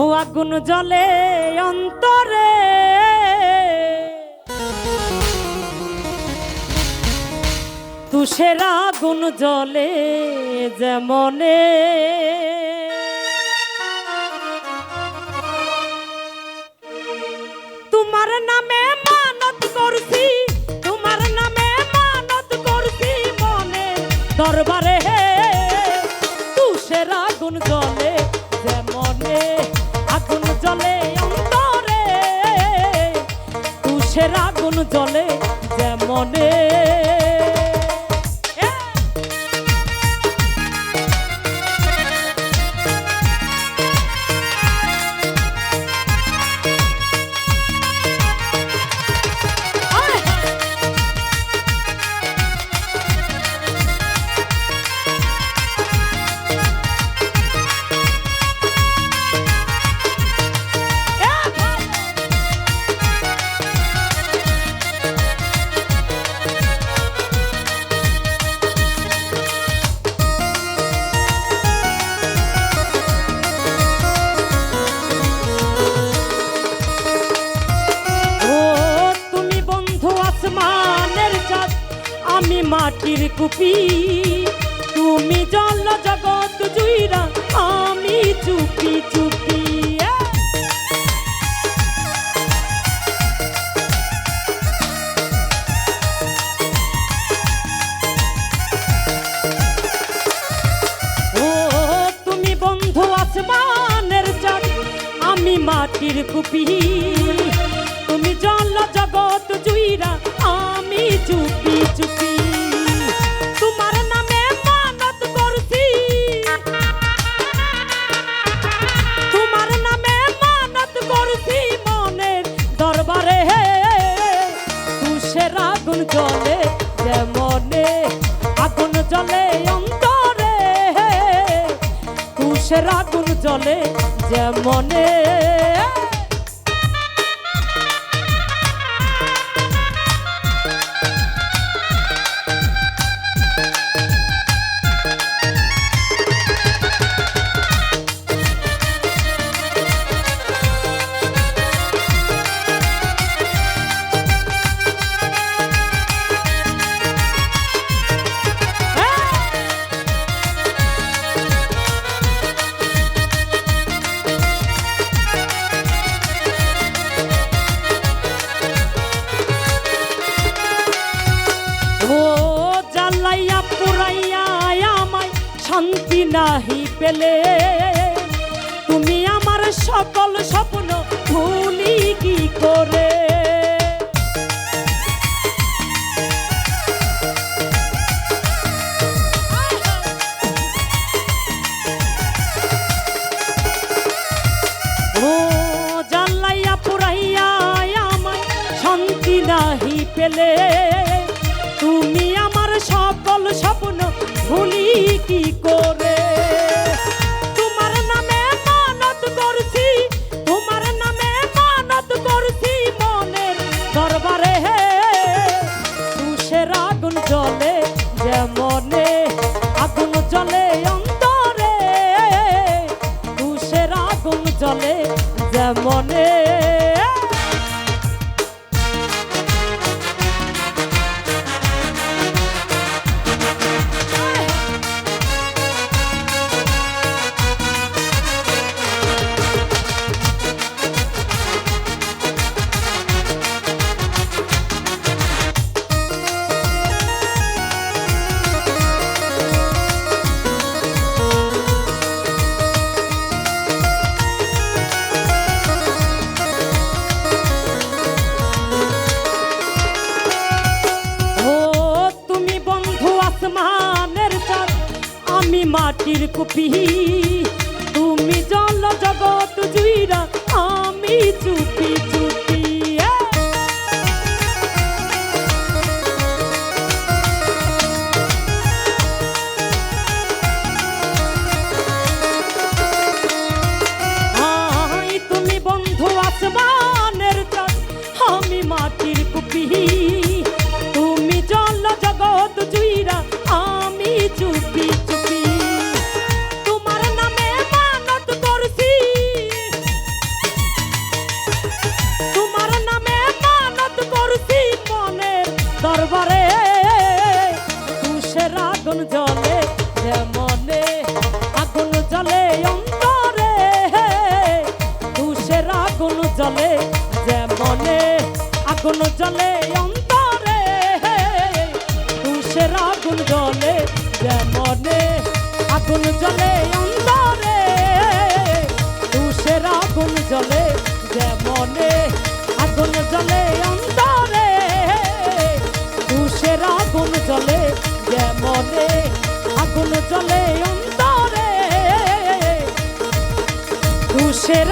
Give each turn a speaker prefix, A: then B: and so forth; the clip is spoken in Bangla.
A: ও আগুন জ্বলে অন্তরে, তুষের আগুন জ্বলে যেমনে, তোমার নামে মানত করছি, তোমার নামে মানত করছি মনে দরবারে, তুষের আগুন জ্বলে যেমনে, আগুন জ্বলে অন্তরে, তুষের আগুন জ্বলে যেমনে। আমি মাটির কুপি, তুমি জল জগৎ জুইরা, আমি চুপি চুপি। ও তুমি বন্ধু আসমানের চাঁদ, আমি মাটির কুপি, তুমি জল জগৎ জুইরা, আমি চুপি চুপি। তোমার নামে মানত করছি, তোমার নামে মানত করছি মনের দরবারে, তুষের আগুন জ্বলে যেমনে, আগুন জ্বলে অন্তরে, তুষের আগুন জ্বলে যেমনে। শান্তি নাহি পেলে, তুমি আমার সকল স্বপ্ন ভুলি কি করে, ও জ্বালাইয়া পুরাইয়া আমায় শান্তি নাহি পেলে, তুমি আমার সকল স্বপ্ন ভুলি কি করে। তোমার নামে মানত করছি, তোমার নামে মানত করছি মনের দরবারে, তুষের আগুন জ্বলে যেমনে, আগুন জ্বলে অন্তরে, তুষের আগুন জ্বলে যেমনে। আমি মাটির কুপি, তুমি জল জগৎ জুইরা, আমি চুপি চুপি। তুমি বন্ধু আসমানের চাঁদ, আমি মাটির কুপি, তুমি জল জগৎ জুইরা, আমি চুপি চুপি। তোমার আগুন জ্বলে অন্তরে, তুষের আগুন জ্বলে যেমনে, আগুন জ্বলে অন্তরে, তুষের আগুন জ্বলে যেমনে, আগুন জ্বলে অন্তরে, তুষের আগুন জ্বলে যেমনে, আগুন জ্বলে অন্তরে, তুষের